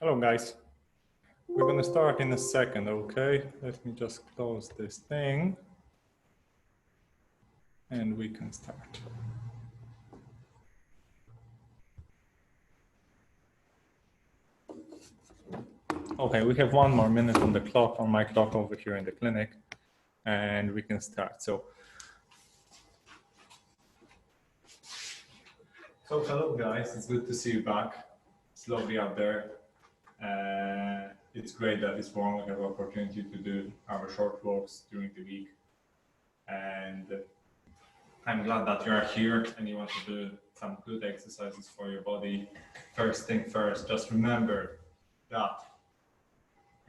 Hello guys, we're gonna start in a second, okay? Let me just close this thing and we can start. Okay, we have 1 more minute on the clock, on my clock over here in the clinic, and we can start. So hello guys, it's good to see you back. It's lovely out there. It's great that it's warm. We have opportunity to do our short walks during the week. And I'm glad that you are here and you want to do some good exercises for your body. First thing first, just remember that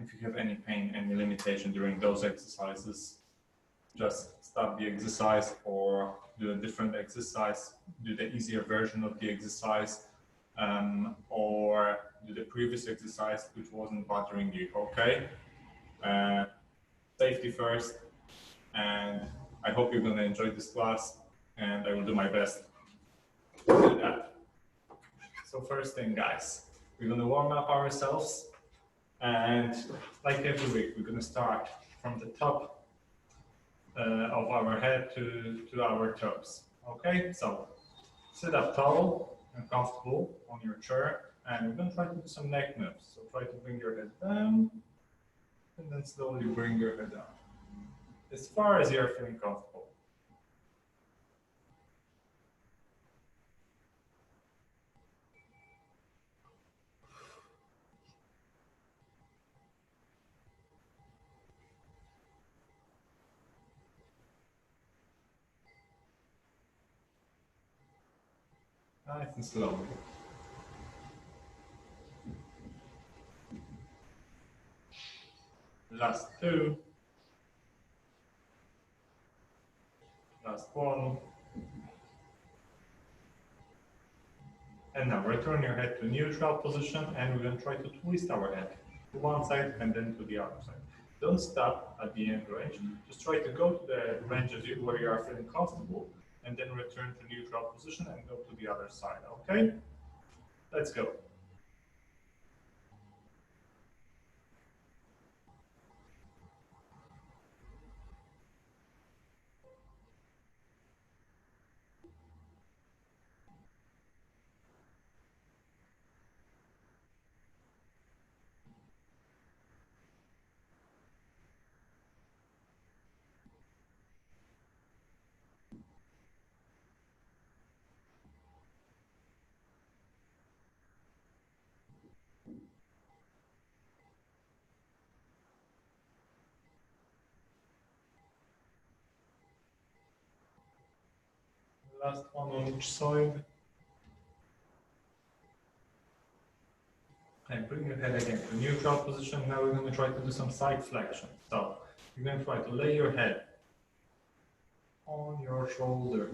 if you have any pain, any limitation during those exercises, just stop the exercise or do a different exercise, do the easier version of the exercise, or do the previous exercise which wasn't bothering you, okay? Safety first, and I hope you're gonna enjoy this class, and I will do my best to do that. So first thing, guys, we're gonna warm up ourselves, and like every week, we're gonna start from the top of our head to our toes. Okay, so sit up tall and comfortable on your chair, and we're gonna try to do some neck moves. So try to bring your head down, and then slowly bring your head down, as far as you're feeling comfortable. Nice and slowly. Last two. Last one. And now return your head to neutral position, and we're going to try to twist our head to one side and then to the other side. Don't stop at the end range. Just try to go to the ranges where you are feeling comfortable, and then return to neutral position and go to the other side, okay? Let's go. Last one on each side. And bring your head again to neutral position. Now we're going to try to do some side flexion. So you're going to try to lay your head on your shoulder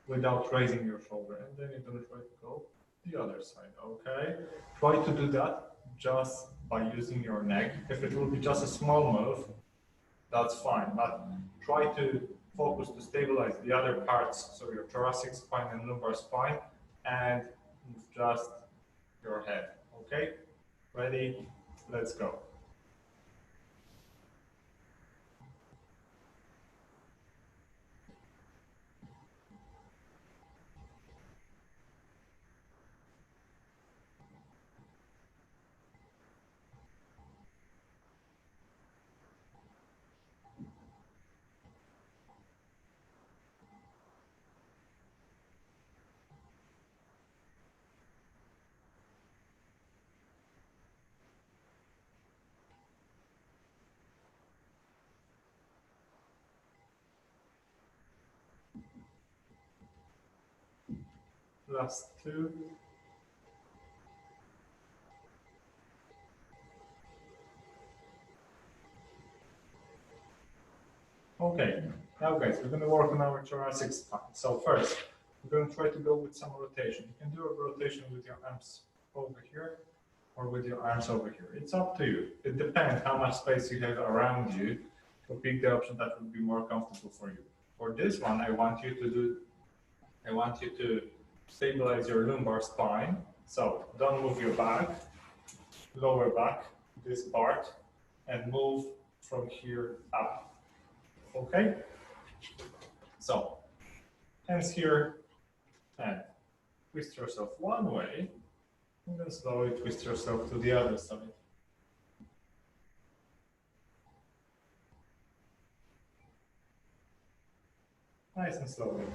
without raising your shoulder. And then you're going to try to go the other side, okay? Try to do that just by using your neck. If it will be just a small move, that's fine. But try to focus to stabilize the other parts, so your thoracic spine and lumbar spine, and move just your head, okay? Ready? Let's go. Last two. Okay, now guys, we're going to work on our thoracic spine. So first, we're going to try to go with some rotation. You can do a rotation with your arms over here or with your arms over here. It's up to you. It depends how much space you have around you to pick the option that would be more comfortable for you. For this one, I want you to stabilize your lumbar spine So don't move your back, lower back, this part, and move from here up. Okay? So hands here and twist yourself one way, and then slowly twist yourself to the other side. Nice and slowly.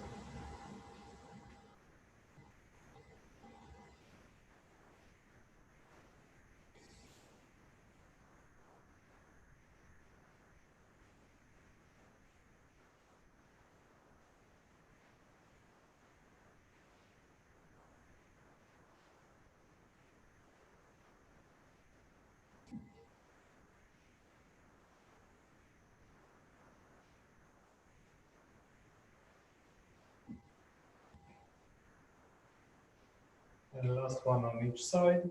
And the last one on each side.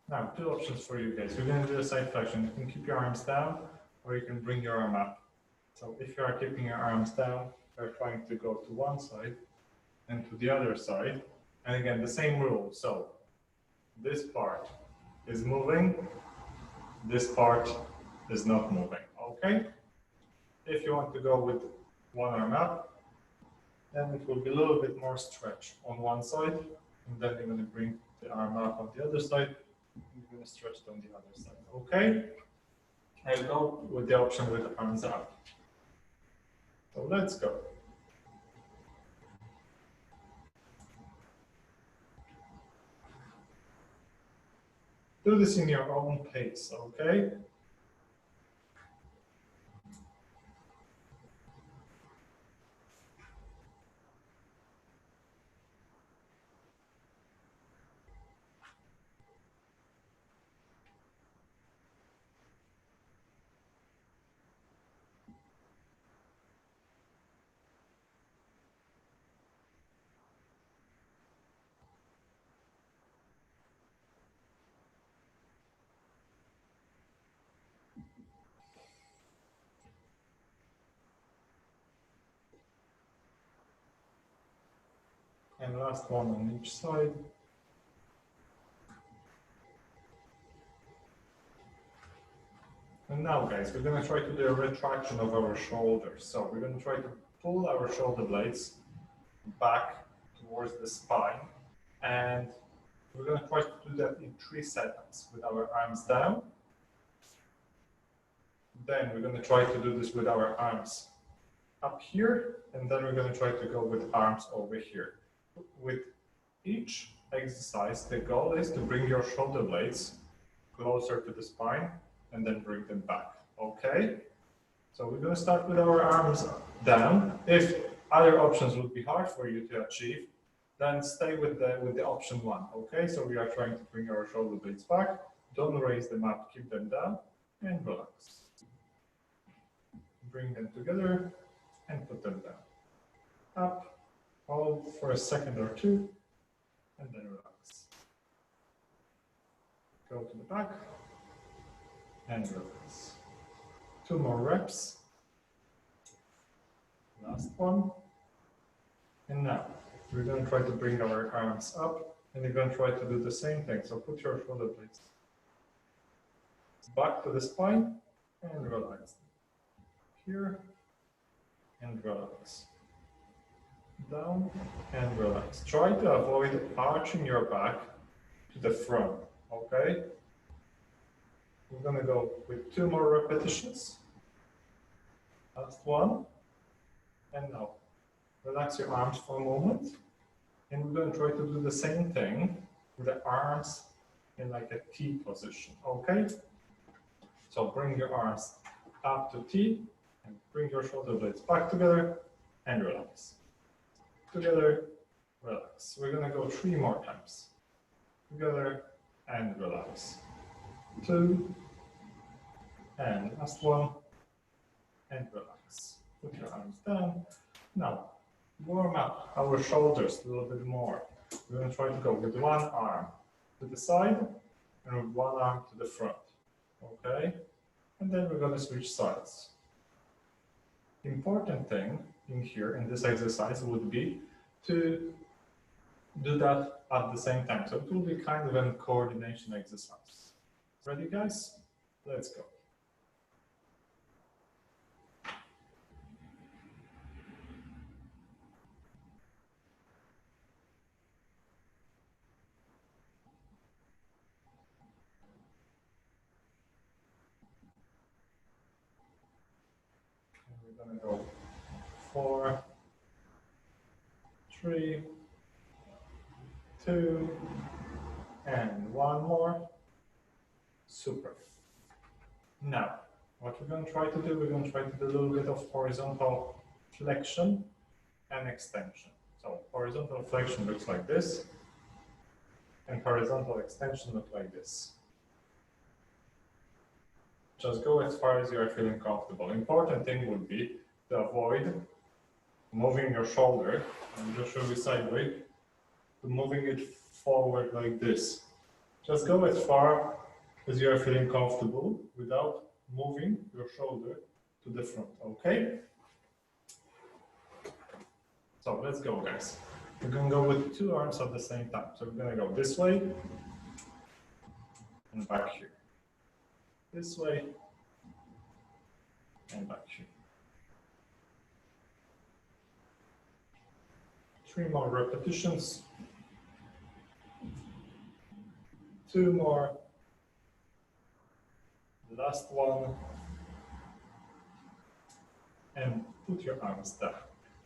Now, two options for you guys. We're going to do a side flexion. You can keep your arms down, or you can bring your arm up. So if you are keeping your arms down, you're trying to go to one side and to the other side. And again, the same rule. So this part is moving, this part is not moving, okay? If you want to go with one arm up, then it will be a little bit more stretch on one side, and then you're going to bring the arm up on the other side, and you're going to stretch it on the other side, okay? I'll go with the option with the arms up. So let's go. Do this in your own pace, okay? And last one on each side. And now, guys, we're going to try to do a retraction of our shoulders. So we're going to try to pull our shoulder blades back towards the spine. And we're going to try to do that in 3 seconds with our arms down. Then we're going to try to do this with our arms up here. And then we're going to try to go with arms over here. With each exercise, the goal is to bring your shoulder blades closer to the spine and then bring them back, okay? So we're going to start with our arms down. If other options would be hard for you to achieve, then stay with the option 1, okay? So we are trying to bring our shoulder blades back. Don't raise them up, keep them down, and relax. Bring them together and put them down. Up, hold for a second or two, and then relax. Go to the back, and relax. 2 more reps. Last one. And now, we're going to try to bring our arms up, and you're going to try to do the same thing. So put your shoulder blades back to the spine, and relax. Here, and relax. Down, and relax. Try to avoid arching your back to the front, okay? We're going to go with 2 more repetitions. Last one. And now, relax your arms for a moment. And we're going to try to do the same thing with the arms in like a T position, okay? So bring your arms up to T, and bring your shoulder blades back together, and relax. Together, relax. We're going to go 3 more times. Together, and relax. 2, and last one, and relax. Put your arms down. Now, warm up our shoulders a little bit more. We're going to try to go with 1 arm to the side and with 1 arm to the front. Okay? And then we're going to switch sides. The important thing in here in this exercise would be to do that at the same time. So it will be kind of a coordination exercise. Ready, guys? Let's go. And we're gonna go 4, 3, 2, and one more. Super. Now, what we're going to try to do, we're going to try to do a little bit of horizontal flexion and extension. So horizontal flexion looks like this, and horizontal extension looks like this. Just go as far as you are feeling comfortable. Important thing would be to avoid moving your shoulder, and just show you sideways, to moving it forward like this. Just go as far as you are feeling comfortable without moving your shoulder to the front, okay? So let's go, guys. We're gonna go with 2 arms at the same time. So we're gonna go this way and back here. This way and back here. 3 more repetitions. 2 more. Last one. And put your arms down.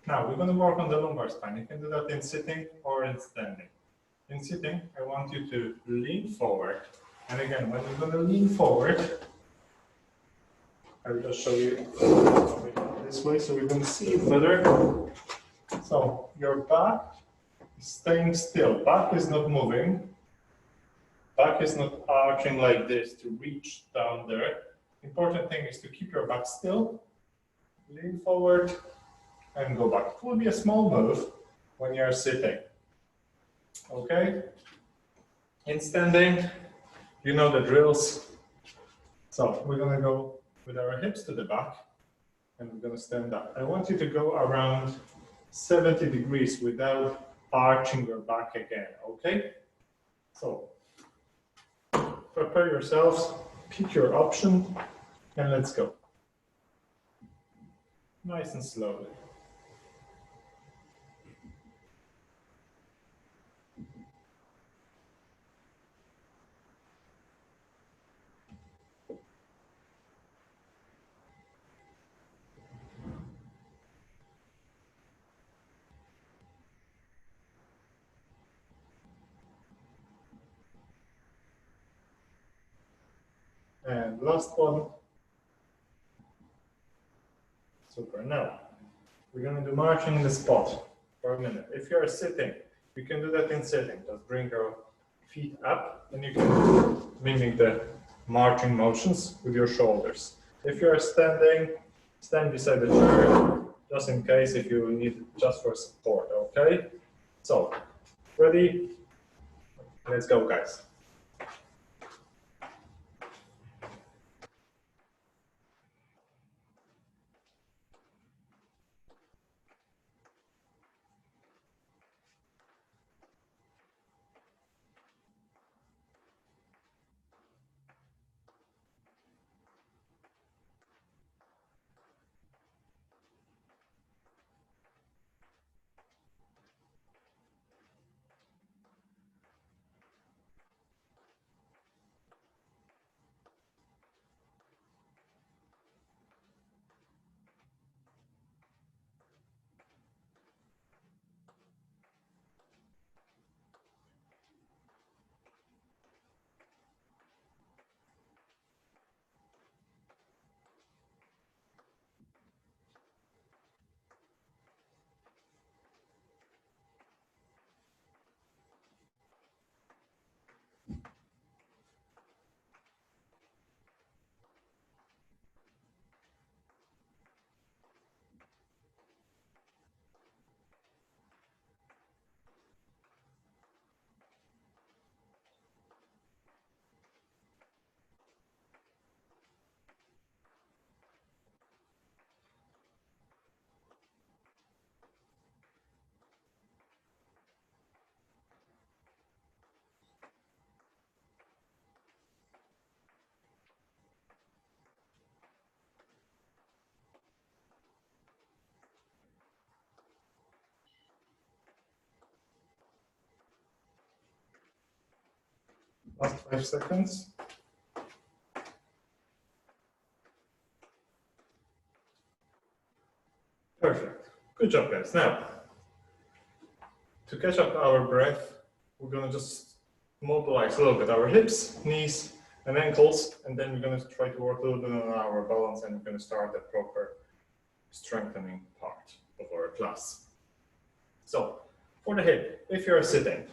Now we're going to work on the lumbar spine. You can do that in sitting or in standing. In sitting, I want you to lean forward. And again, when you're going to lean forward, I'll just show you this way so we can see it better. So your back is staying still. Back is not moving. Back is not arching like this to reach down there. Important thing is to keep your back still, lean forward, and go back. It will be a small move when you're sitting. Okay? In standing, you know the drills. So we're gonna go with our hips to the back, and we're gonna stand up. I want you to go around 70 degrees without arching your back again, okay? So prepare yourselves, pick your option, and let's go. Nice and slowly. And last one. Super. Now, we're going to do marching in the spot for a minute. If you're sitting, you can do that in sitting. Just bring your feet up and you can mimic the marching motions with your shoulders. If you're standing, stand beside the chair, just in case if you need it just for support, okay? So, ready? Let's go, guys. Last 5 seconds. Perfect. Good job, guys. Now, to catch up our breath, we're gonna just mobilize a little bit our hips, knees, and ankles, and then we're gonna try to work a little bit on our balance, and we're gonna start the proper strengthening part of our class. So, for the hip, if you're sitting,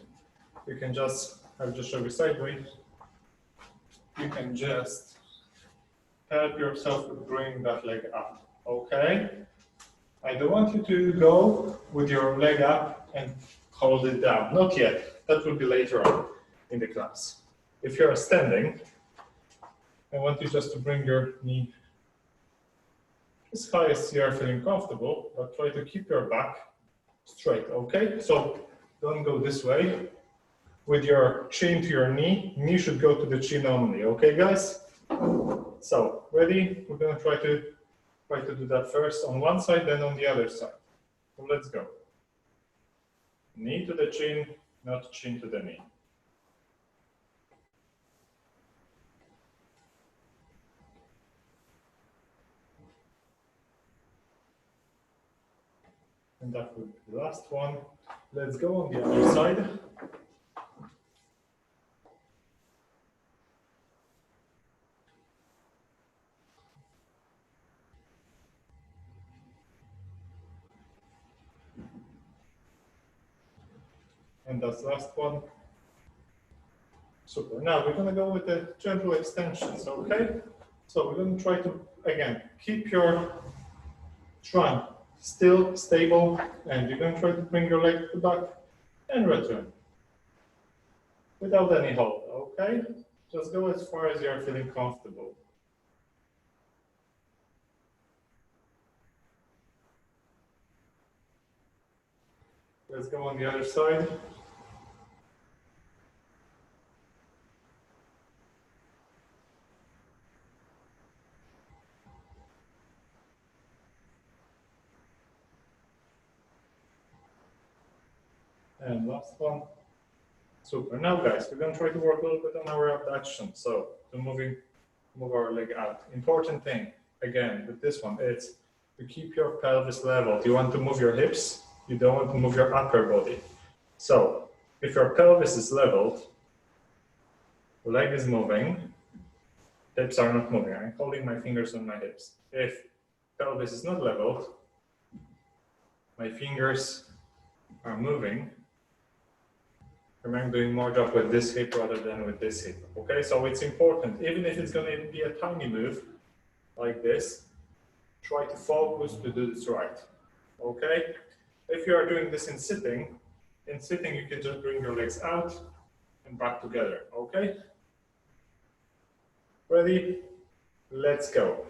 you can I'll just show you sideways. You can just help yourself to bring that leg up, okay? I don't want you to go with your leg up and hold it down. Not yet. That will be later on in the class. If you're standing, I want you just to bring your knee as high as you are feeling comfortable, but try to keep your back straight, okay? So don't go this way. With your chin to your knee should go to the chin only, okay, guys? So, ready? We're gonna try to do that first on one side, then on the other side. So let's go. Knee to the chin, not chin to the knee. And that would be the last one. Let's go on the other side. And that's the last one. Super. Now we're going to go with the gentle extensions, okay? So we're going to try to, again, keep your trunk still, stable, and you're going to try to bring your leg to the back and return. Without any hold, okay? Just go as far as you're feeling comfortable. Let's go on the other side. And last one. Super. Now, guys, we're going to try to work a little bit on our abduction. So, to move our leg out. Important thing, again, with this one, it's to keep your pelvis level. You want to move your hips. You don't want to move your upper body. So, if your pelvis is leveled, leg is moving, hips are not moving. I'm holding my fingers on my hips. If pelvis is not leveled, my fingers are moving. I'm doing more job with this hip rather than with this hip. Okay, so it's important, even if it's going to be a tiny move like this, try to focus to do this right. Okay, if you are doing this in sitting you can just bring your legs out and back together. Okay, ready? Let's go.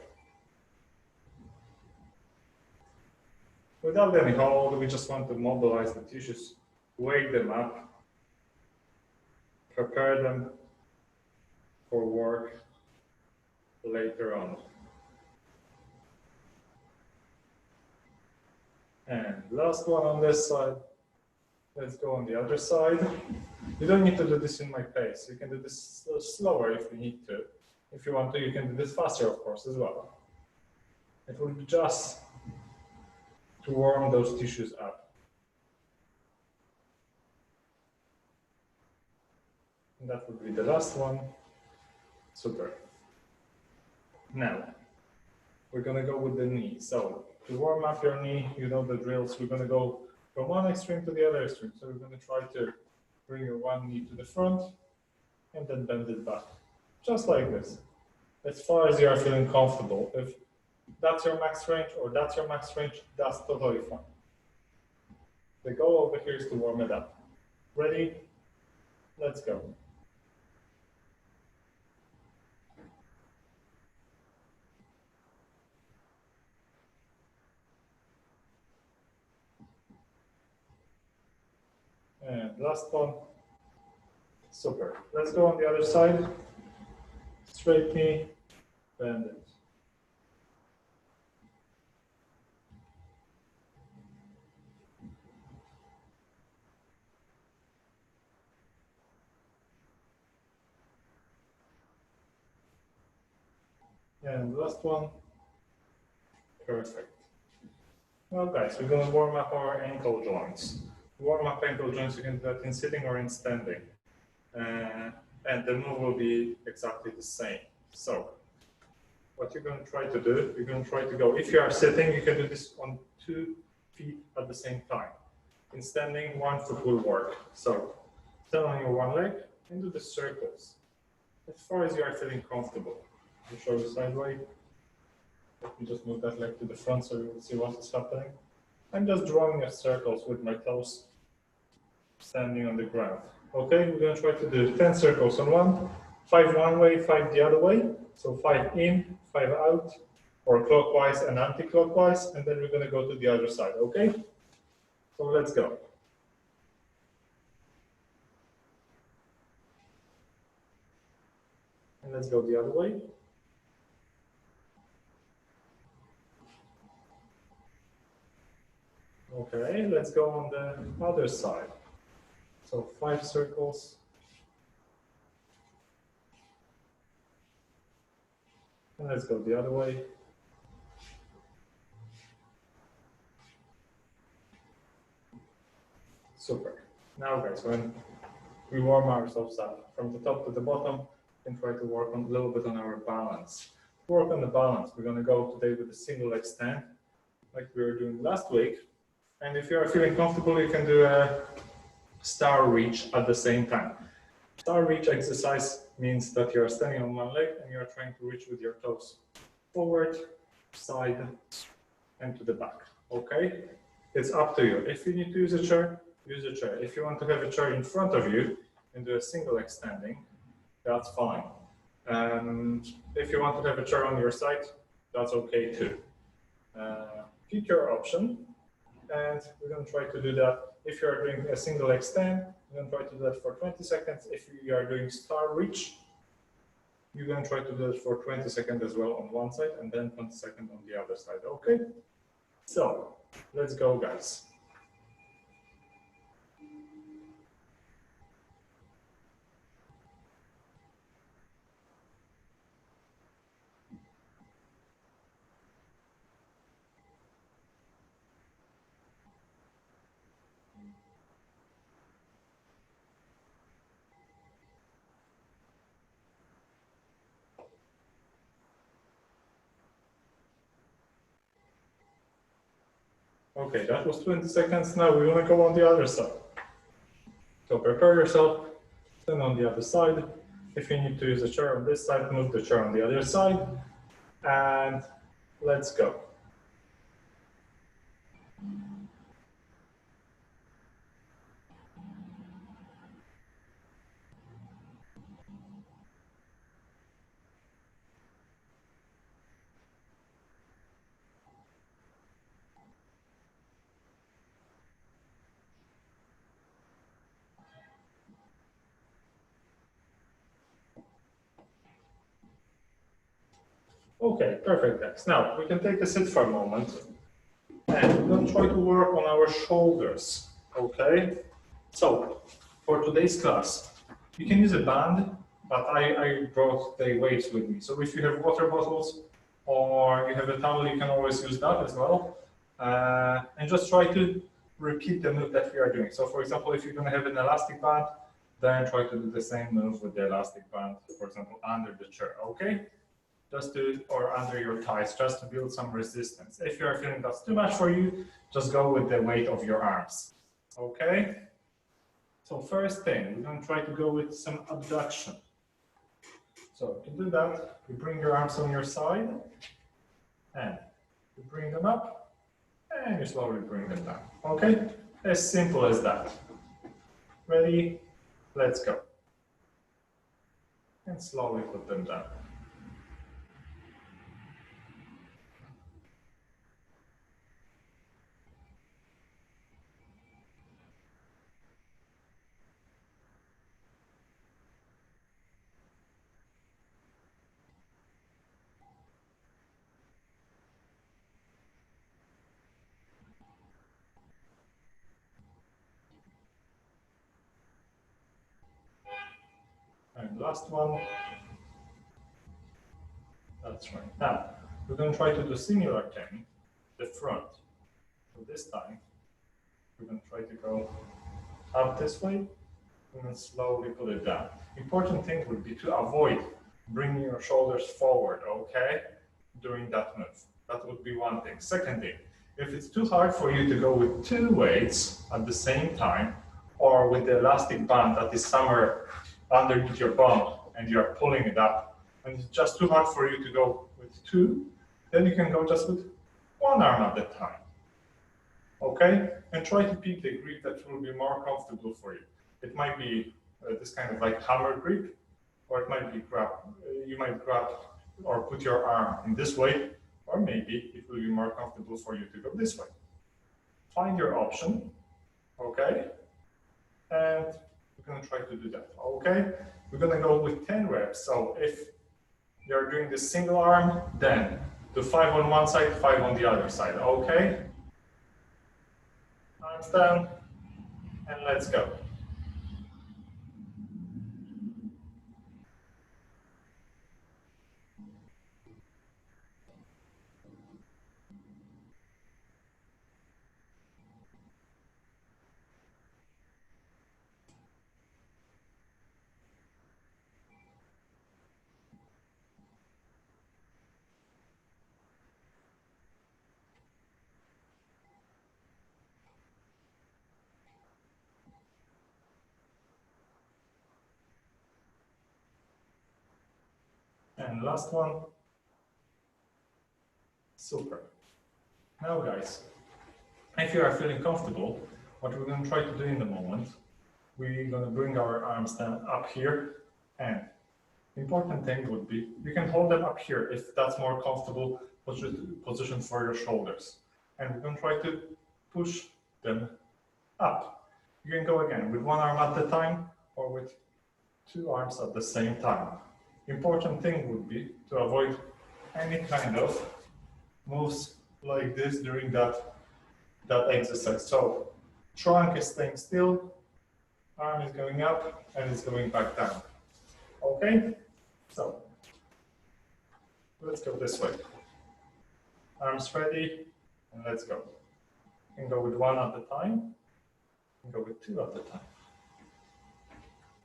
Without any hold, we just want to mobilize the tissues, wake them up, prepare them for work later on. And last one on this side. Let's go on the other side. You don't need to do this in my pace. You can do this slower if you need to. If you want to, you can do this faster, of course, as well. It will be just to warm those tissues up. And that would be the last one. Super. Now, we're gonna go with the knee. So, to warm up your knee, you know the drills. We're gonna go from one extreme to the other extreme. So we're gonna try to bring your one knee to the front and then bend it back. Just like this. As far as you are feeling comfortable. If that's your max range or that's your max range, that's totally fine. The goal over here is to warm it up. Ready? Let's go. And last one. Super. Let's go on the other side. Straight knee, bend it. And last one. Perfect. Well, guys, we're going to warm up our ankle joints. Warm up ankle joints, you can do that in sitting or in standing. And the move will be exactly the same. So, what you're going to try to do, you're going to try to go, if you are sitting, you can do this on 2 feet at the same time. In standing, 1 foot will work. So, stand on your one leg and do the circles as far as you are feeling comfortable. I'll show you sideways. Let me just move that leg to the front so you will see what is happening. I'm just drawing circles with my toes standing on the ground. Okay, we're going to try to do 10 circles on one, 5 one way, 5 the other way. So 5 in, 5 out, or clockwise and anti-clockwise, and then we're going to go to the other side, okay? So let's go. And let's go the other way. Okay, let's go on the other side. So 5 circles. And let's go the other way. Super. Now guys, when we warm ourselves up from the top to the bottom, we can try to work on a little bit on our balance. To work on the balance, we're going to go today with a single leg stand, like we were doing last week. And if you are feeling comfortable, you can do a star reach at the same time. Star reach exercise means that you are standing on one leg and you are trying to reach with your toes forward, side, and to the back. Okay? It's up to you. If you need to use a chair, use a chair. If you want to have a chair in front of you and do a single leg standing, that's fine. If you want to have a chair on your side, that's okay too. Pick your option, and we're going to try to do that. If you are doing a single leg stand, you're going to try to do that for 20 seconds. If you are doing star reach, you're going to try to do it for 20 seconds as well on one side, and then 20 seconds on the other side. Okay? So, let's go, guys. Okay, that was 20 seconds. Now we want to go on the other side. So prepare yourself, stand on the other side. If you need to use a chair on this side, move the chair on the other side. And let's go. Okay, perfect, guys. Now we can take a sit for a moment and we're going to try to work on our shoulders. Okay, so for today's class, you can use a band, but I brought the weights with me. So if you have water bottles or you have a towel, you can always use that as well. And just try to repeat the move that we are doing. So for example, if you're going to have an elastic band, then try to do the same move with the elastic band, for example, under the chair, okay? Just do it, or under your thighs, just to build some resistance. If you are feeling that's too much for you, just go with the weight of your arms, okay? So first thing, we're going to try to go with some abduction. So to do that, you bring your arms on your side, and you bring them up, and you slowly bring them down, okay? As simple as that. Ready? Let's go. And slowly put them down. And last one. That's That's right. Now, we're going to try to do similar thing, the front. So this time, we're going to try to go up this way and then slowly pull it down. Important thing would be to avoid bringing your shoulders forward, okay, during that move. That would be one thing. Second thing, if it's too hard for you to go with two weights at the same time, or with the elastic band that is somewhere underneath your bum and you're pulling it up, and it's just too hard for you to go with two, then you can go just with one arm at a time. Okay? And try to pick the grip that will be more comfortable for you. It might be this kind of like hammer grip, or it might be you might grab or put your arm in this way, or maybe it will be more comfortable for you to go this way. Find your option, okay? And we're gonna try to do that, okay? We're gonna go with 10 reps. So if you're doing this single arm, then do 5 on one side, 5 on the other side, okay? Arms down, and let's go. And last one. Super. Now guys, if you are feeling comfortable, what we're going to try to do in the moment, we're going to bring our arms down up here, and important thing would be, you can hold them up here if that's more comfortable position for your shoulders. And we're going to try to push them up. You can go again with one arm at a time or with two arms at the same time. Important thing would be to avoid any kind of moves like this during that exercise. So trunk is staying still, arm is going up, and it's going back down. Okay? So let's go this way. Arms ready, and let's go. You can go with one at a time, you can go with two at a time.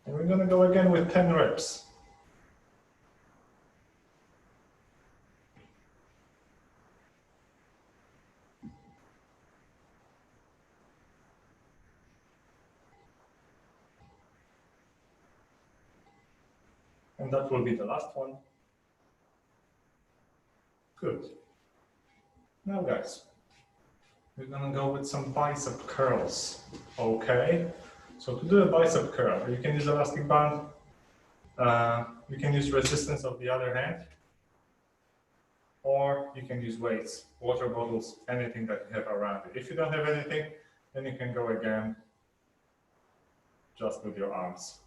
And we're going to go again with 10 reps. And that will be the last one. Good. Now guys, we're gonna go with some bicep curls, okay? So to do a bicep curl, you can use elastic band, you can use resistance of the other hand, or you can use weights, water bottles, anything that you have around it. If you don't have anything, then you can go again just with your arms.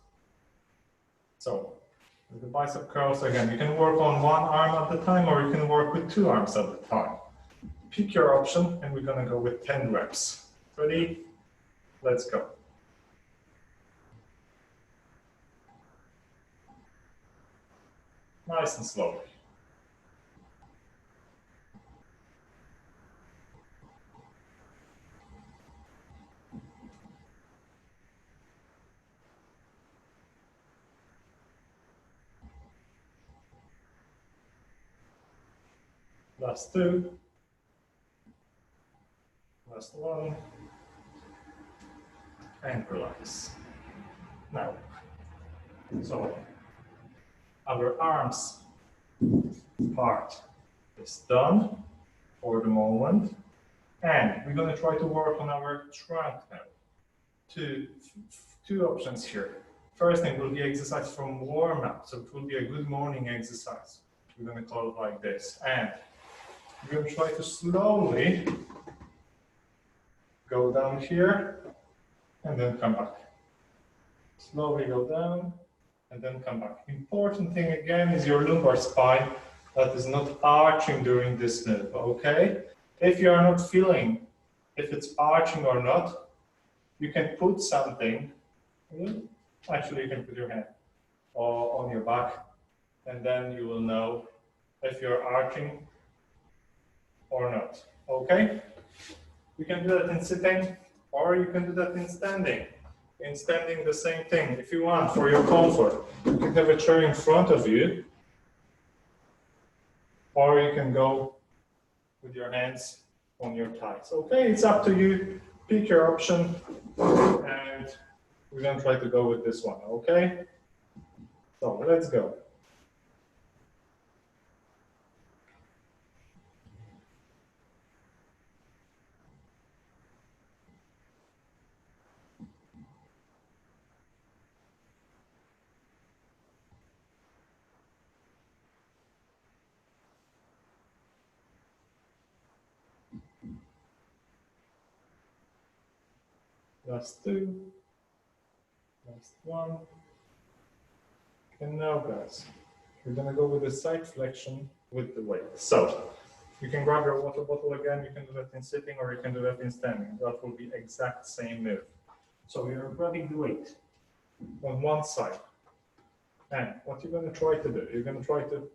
So with the bicep curls, again, you can work on one arm at a time, or you can work with two arms at a time. Pick your option, and we're gonna go with 10 reps. Ready? Let's go. Nice and slowly. Last two. Last one. And relax. Now, so our arms part is done for the moment. And we're going to try to work on our trunk now. Two options here. First thing will be exercise from warm up. So it will be a good morning exercise. We're going to call it like this. And we're going to try to slowly go down here and then come back. Slowly go down and then come back. Important thing again is your lumbar spine that is not arching during this move, okay? If you are not feeling if it's arching or not, you can put something, actually you can put your hand on your back, and then you will know if you're arching or not. Okay? You can do that in sitting, or you can do that in standing. In standing, the same thing. If you want, for your comfort, you can have a chair in front of you, or you can go with your hands on your thighs. Okay, it's up to you. Pick your option, and we're gonna try to go with this one. Okay, so let's go. Last two, last one. And now, guys, we're gonna go with the side flexion with the weight. So you can grab your water bottle again. You can do that in sitting, or you can do that in standing. That will be exact same move. So you're grabbing the weight on one side, and what you're gonna try to do, you're gonna try to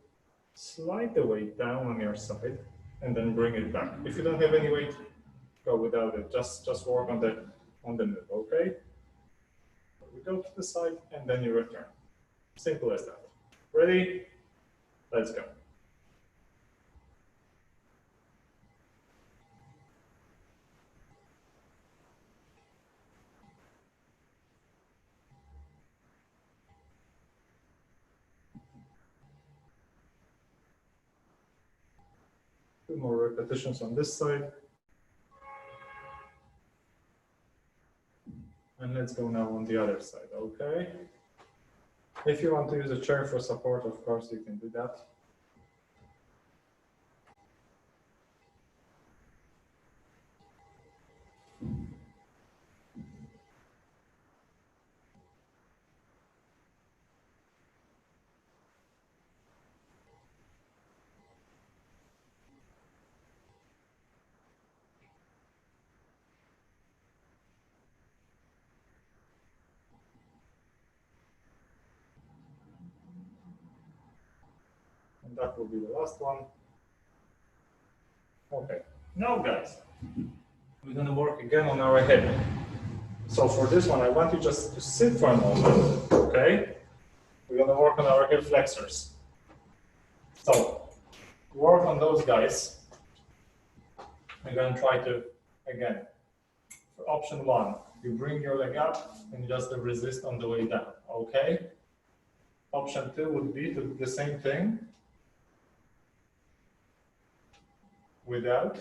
slide the weight down on your side, and then bring it back. If you don't have any weight, go without it. Just work on the move. Okay. We go to the side, and then you return. Simple as that. Ready? Let's go. Two more repetitions on this side. And let's go now on the other side, okay? If you want to use a chair for support, of course, you can do that. And that will be the last one. Okay, now guys, we're gonna work again on our head. So for this one, I want you just to sit for a moment, okay? We're gonna work on our hip flexors. So, work on those guys. We're gonna try to, again, for option one, you bring your leg up and just resist on the way down, okay? Option two would be to do the same thing without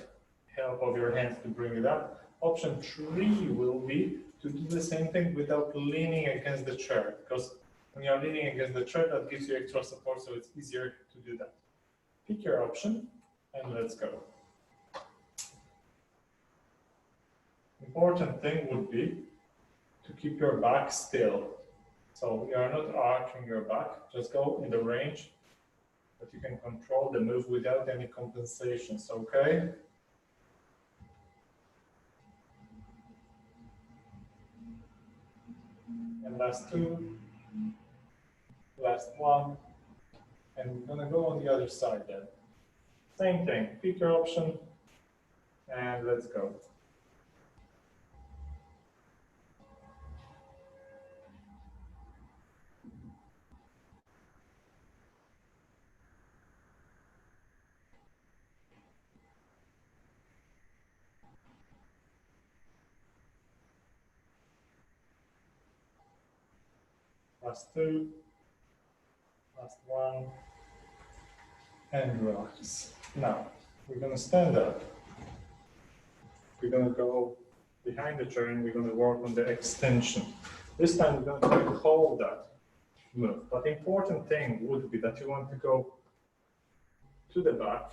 help of your hands to bring it up. Option three will be to do the same thing without leaning against the chair, because when you're leaning against the chair, that gives you extra support, so it's easier to do that. Pick your option and let's go. Important thing would be to keep your back still. So you are not arching your back, just go in the range that you can control the move without any compensations, okay? And last two, last one, and we're gonna go on the other side then. Same thing, pick your option, and let's go. Last two, last one, and relax. Now, we're gonna stand up. We're gonna go behind the chair and we're gonna work on the extension. This time we're gonna try to hold that move. But the important thing would be that you want to go to the back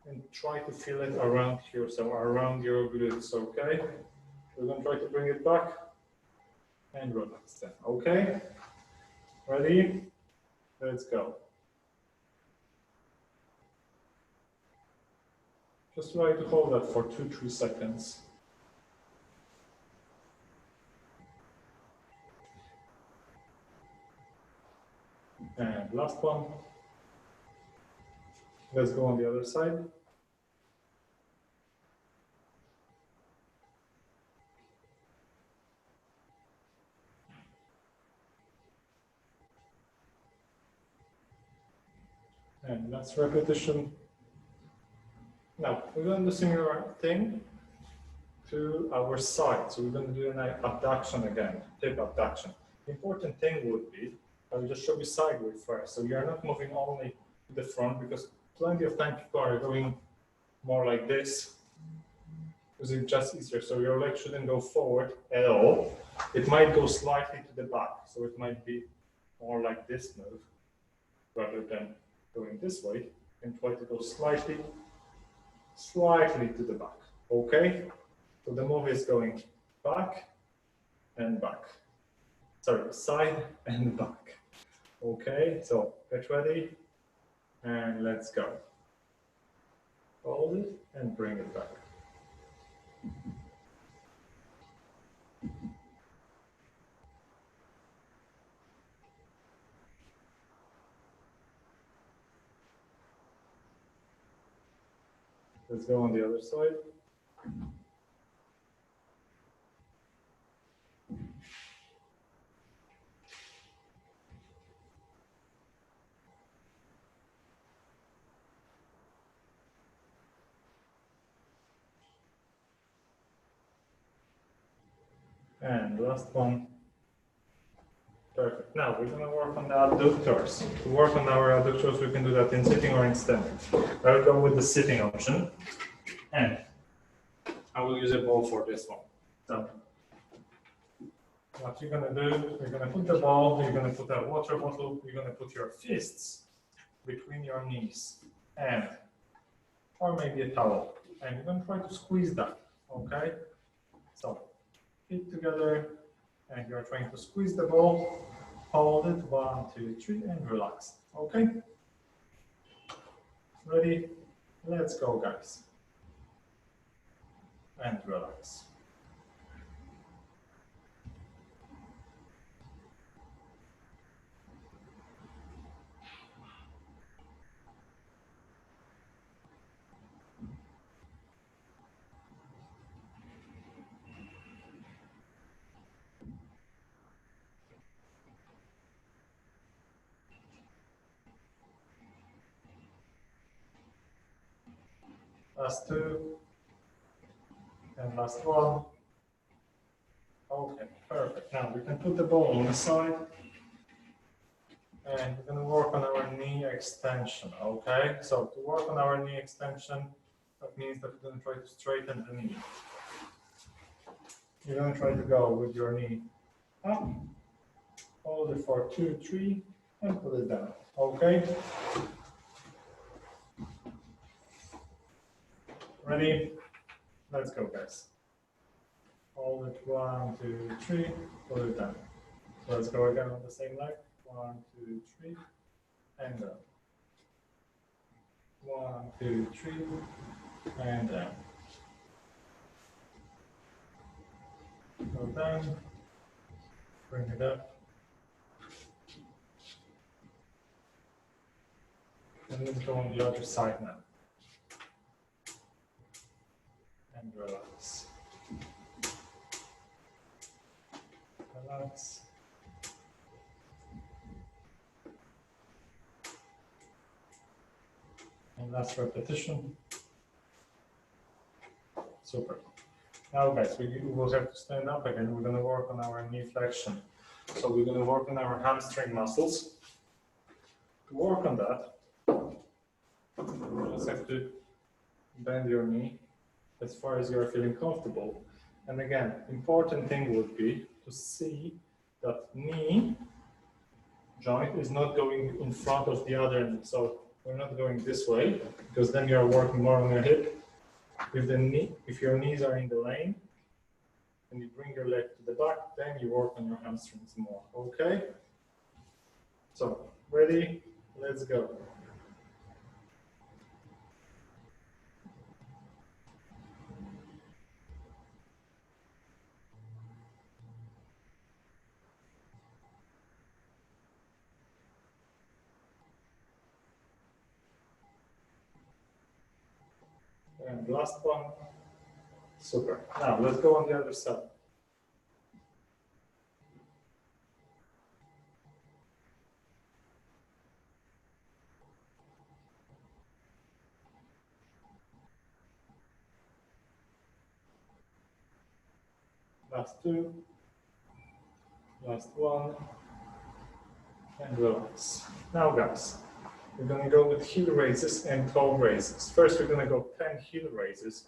and try to feel it around here, so around your glutes, okay? We're gonna try to bring it back and relax then, okay? Ready? Let's go. Just try to hold that for 2-3 seconds. And last one. Let's go on the other side. And last repetition. Now, we're going to do similar thing to our side. So we're going to do an abduction again, hip abduction. The important thing would be, I will just show you sideways first. So you're not moving only to the front, because plenty of time people are going more like this, because it's just easier. So your leg shouldn't go forward at all. It might go slightly to the back. So it might be more like this move, rather than going this way, and try to go slightly to the back. Okay? So the move is going back and back. Sorry, side and back. Okay, so get ready and let's go. Hold it and bring it back. Let's go on the other side. And last one. Perfect. Now we're going to work on the adductors. To work on our adductors, we can do that in sitting or in standing. I'll go with the sitting option. And I will use a ball for this one. So what you're going to do, you're going to put the ball, you're going to put a water bottle, you're going to put your fists between your knees, and or maybe a towel. And you're going to try to squeeze that, okay? So feet together, and you're trying to squeeze the ball, hold it, 1, 2, 3, and relax, okay? Ready? Let's go, guys. And relax. Last two, and last one. Okay, perfect. Now we can put the ball on the side, and we're going to work on our knee extension, okay? So to work on our knee extension, that means that we're going to try to straighten the knee. You're going to try to go with your knee up, hold it for 2, 3, and put it down, okay? Ready? Let's go, guys. Hold it, 1, 2, 3, put it down. So let's go again on the same leg. 1, 2, 3, and down. 1, 2, 3, and down. Go down, bring it up. And let's go on the other side now. And relax. Relax. And last repetition. Super. Now guys, we will have to stand up again. We're going to work on our knee flexion. So we're going to work on our hamstring muscles. To work on that, you just have to bend your knee as far as you're feeling comfortable. And again, important thing would be to see that knee joint is not going in front of the other knee. So we're not going this way, because then you're working more on your hip. If your knees are in the lane, and you bring your leg to the back, then you work on your hamstrings more, okay? So, ready? Let's go. And last one. Super. Now let's go on the other side. Last two. Last one. And relax. Now guys, we're going to go with heel raises and toe raises. First, we're going to go 10 heel raises.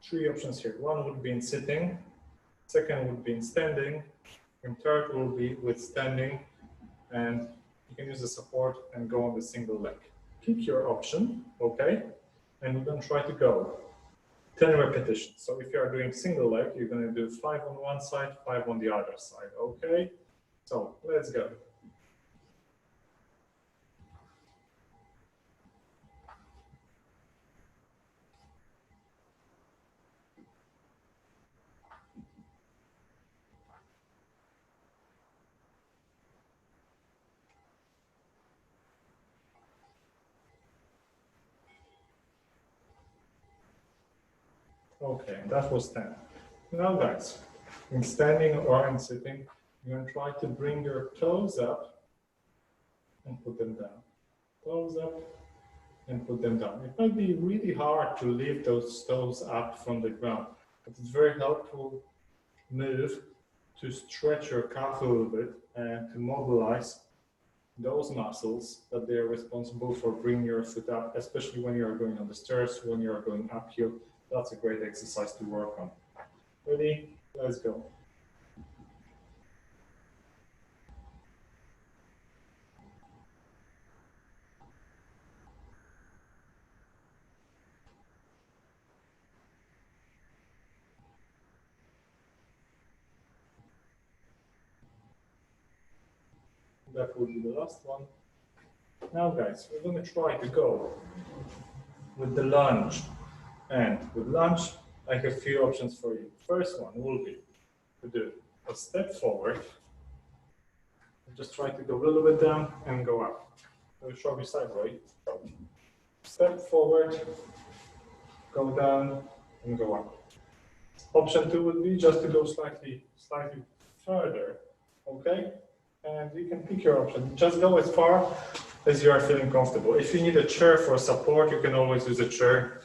3 options here. One would be in sitting, second would be in standing, and third will be with standing, and you can use the support and go on the single leg. Pick your option, okay? And we're going to try to go 10 repetitions. So if you are doing single leg, you're going to do 5 on one side, 5 on the other side, okay? So let's go. Okay, that was 10. Now guys, in standing or in sitting, you're going to try to bring your toes up and put them down. Toes up and put them down. It might be really hard to lift those toes up from the ground, but it's very helpful move to stretch your calf a little bit and to mobilize those muscles that they are responsible for bringing your foot up, especially when you are going on the stairs, when you are going uphill. That's a great exercise to work on. Ready? Let's go. That will be the last one. Now guys, we're going to try to go with the lunge. And with lunge, I have a few options for you. First one will be to do a step forward. Just try to go a little bit down and go up. I will show you sideways. Step forward, go down and go up. Option 2 would be just to go slightly further, okay? And you can pick your option. Just go as far as you are feeling comfortable. If you need a chair for support, you can always use a chair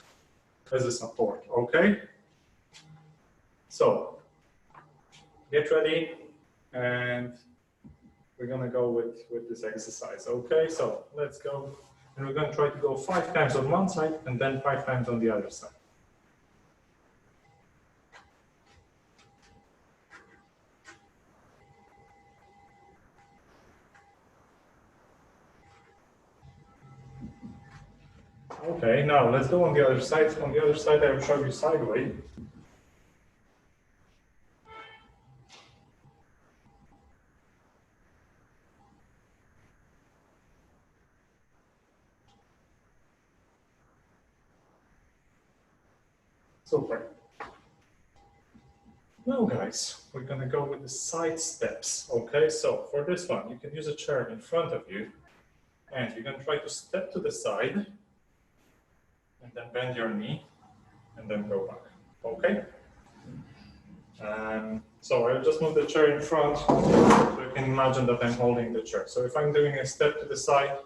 as a support, okay? So, get ready, and we're gonna go with this exercise, okay? So, let's go, and we're gonna try to go 5 times on one side, and then 5 times on the other side. Okay, now let's go on the other side. On the other side, I will show you sideways. Super. Now guys, we're gonna go with the side steps, okay? So for this one, you can use a chair in front of you, and you're gonna try to step to the side, and then bend your knee, and then go back, okay? So I'll just move the chair in front, so you can imagine that I'm holding the chair. So if I'm doing a step to the side,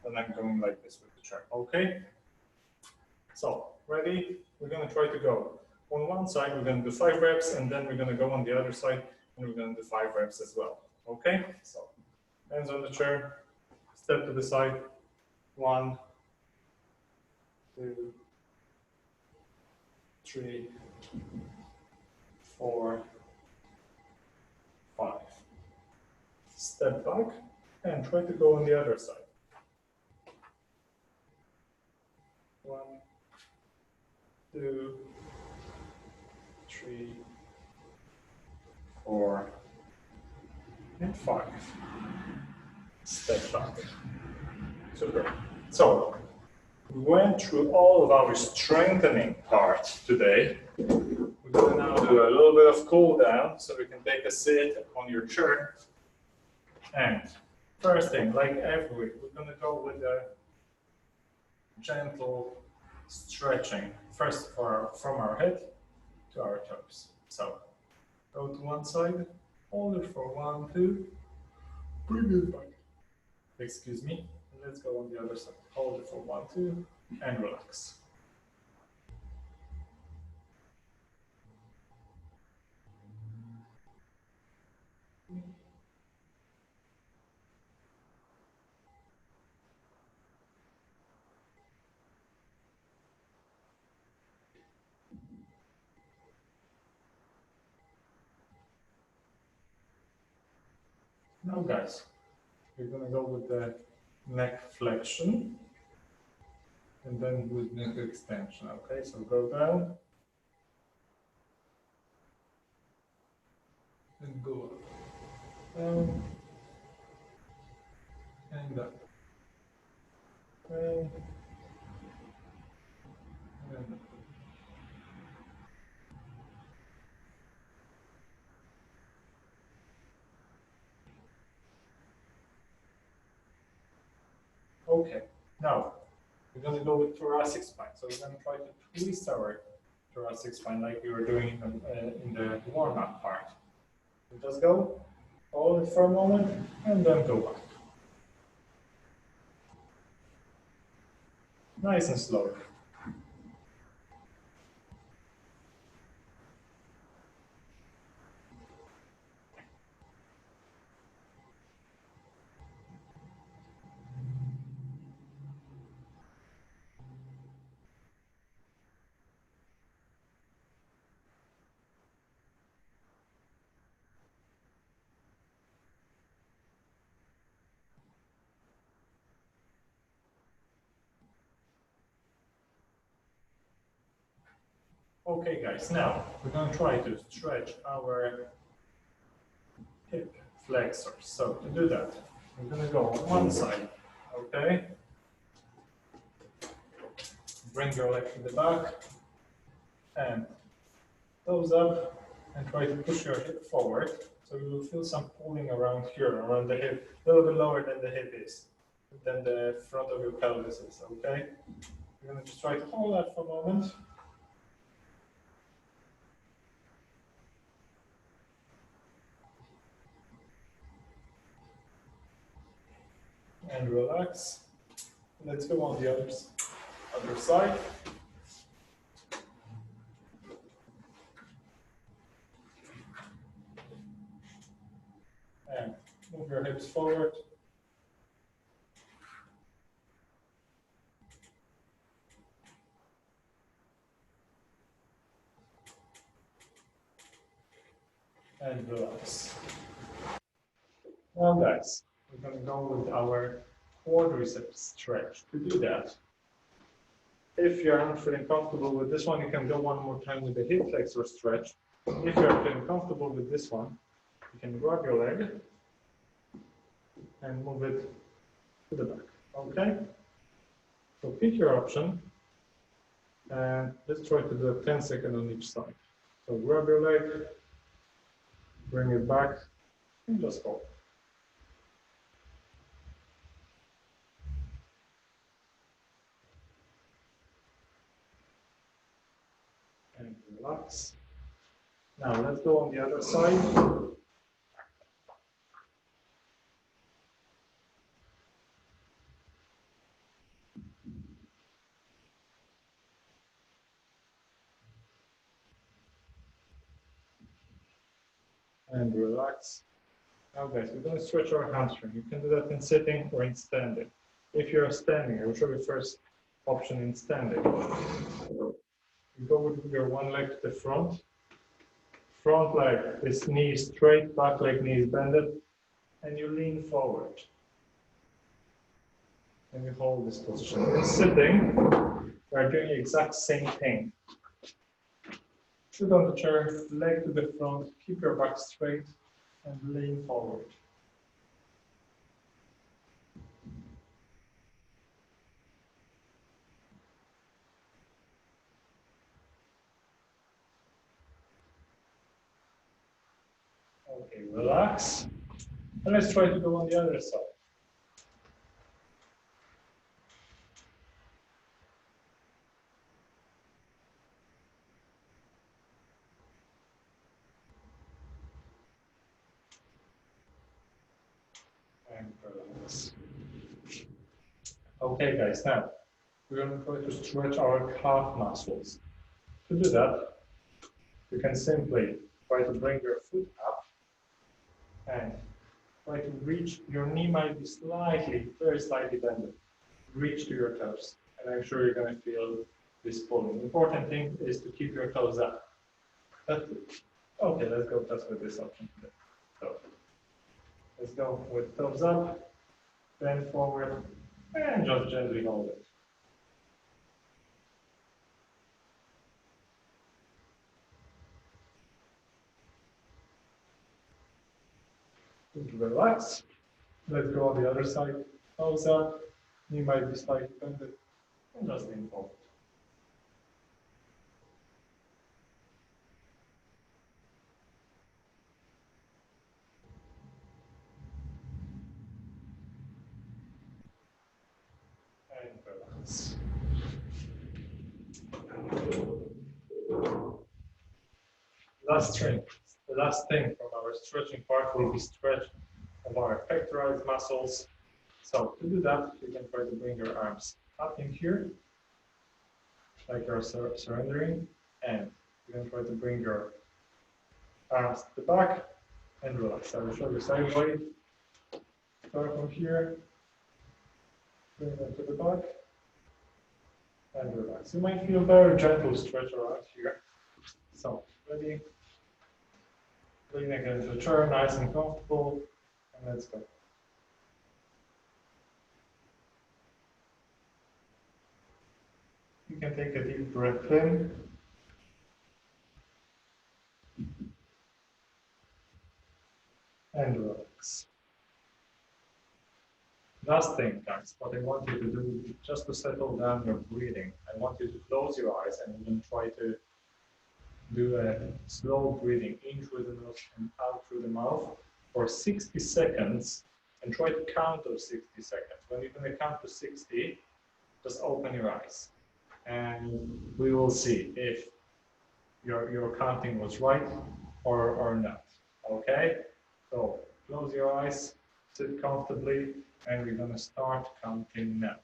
then I'm going like this with the chair, okay? So, ready? We're gonna try to go. On one side, we're gonna do 5 reps, and then we're gonna go on the other side, and we're gonna do 5 reps as well, okay? So, hands on the chair, step to the side, 1, 2, 3, 4, 5. Step back and try to go on the other side. 1, 2, 3, 4, and 5. Step back. Super. So, we went through all of our strengthening part today. We're going to now do a little bit of cool down, so we can take a sit on your chair. And first thing, like every week, we're going to go with a gentle stretching first from our head to our toes. So go to one side, hold it for 1, 2, bring it back. Excuse me. Let's go on the other side. Hold it for 1, 2, and relax. Now, guys, we're gonna go with the neck flexion and then with neck extension. Okay, so go down and go up, down and up, down and up. Okay, now we're going to go with thoracic spine. So we're going to try to twist our thoracic spine like we were doing in the warm-up part. So just go, hold it for a moment, and then go back. Nice and slow. Okay, guys, now we're going to try to stretch our hip flexors. So to do that, we're going to go on one side, okay? Bring your leg to the back and toes up and try to push your hip forward. So you will feel some pulling around here, around the hip, a little bit lower than the hip is, than the front of your pelvis is, okay? You're going to just try to hold that for a moment. And relax. Let's go on the other side. And move your hips forward. And relax. Now, guys, we're going to go with our quadriceps stretch. To do that, if you're not feeling comfortable with this one, you can go one more time with the hip flexor stretch. If you're feeling comfortable with this one, you can grab your leg and move it to the back. Okay? So pick your option and let's try to do a 10 seconds on each side. So grab your leg, bring it back, and just hold. And relax. Now let's go on the other side. And relax. Now guys, we're going to stretch our hamstring. You can do that in sitting or in standing. If you're standing, I will show you first option in standing. You go with your one leg to the front. Front leg is knee straight, back leg knee is bended, and you lean forward. And you hold this position. In sitting, we're doing the exact same thing. Sit on the chair, leg to the front, keep your back straight, and lean forward. Okay, relax. And let's try to go on the other side. and relax. Okay guys, now we're going to try to stretch our calf muscles. To do that, you can simply try to bring your foot up and try to reach, your knee might be slightly, very slightly bended. Reach to your toes, and I'm sure you're going to feel this pulling. The important thing is to keep your toes up. That's it. Okay, let's go just with this option today. So, let's go with toes up, bend forward, and just gently hold it. Relax. Let's go on the other side. Toes up, knee might be slightly bended, and just lean forward. And relax. Last thing, the last thing from our stretching part will be stretch of our pectoral muscles. So to do that, you can try to bring your arms up in here, like you're surrendering, and you can try to bring your arms to the back and relax. I will show you sideways. Start from here, bring them to the back, and relax. You might feel very gentle stretch around here. So ready? Lean against the chair, nice and comfortable, and let's go. You can take a deep breath in. And relax. Last thing, guys, what I want you to do is just to settle down your breathing. I want you to close your eyes and then try to do a slow breathing in through the nose and out through the mouth for 60 seconds and try to count those 60 seconds. When you're going to count to 60, just open your eyes and we will see if your counting was right or not. Okay? So close your eyes, sit comfortably, and we're going to start counting now.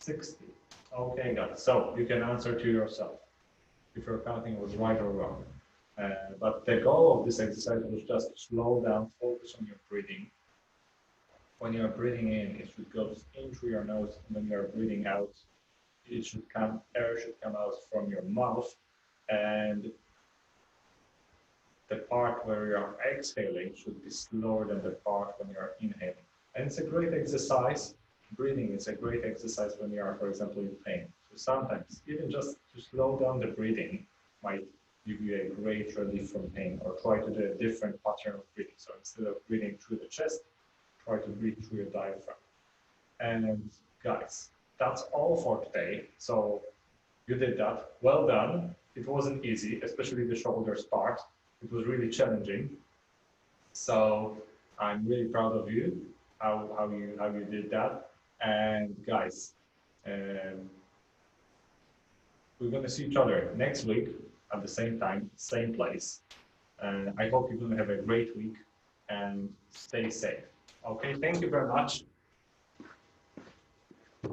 $60. Okay, guys. So you can answer to yourself if your counting was right or wrong. But the goal of this exercise was just to slow down, focus on your breathing. When you're breathing in, it should go in through your nose. When you're breathing out, air should come out from your mouth. And the part where you're exhaling should be slower than the part when you're inhaling. And it's a great exercise. Breathing is a great exercise when you are, for example, in pain. So sometimes even just to slow down the breathing might give you a great relief from pain, or try to do a different pattern of breathing. So instead of breathing through the chest, try to breathe through your diaphragm. And guys, that's all for today. So you did that. Well done. It wasn't easy, especially the shoulders part. It was really challenging. So I'm really proud of you, how you did that. And guys, we're going to see each other next week at the same time, same place. And I hope you're going to have a great week and stay safe. Okay, thank you very much.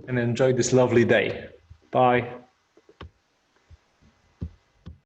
And enjoy this lovely day. Bye.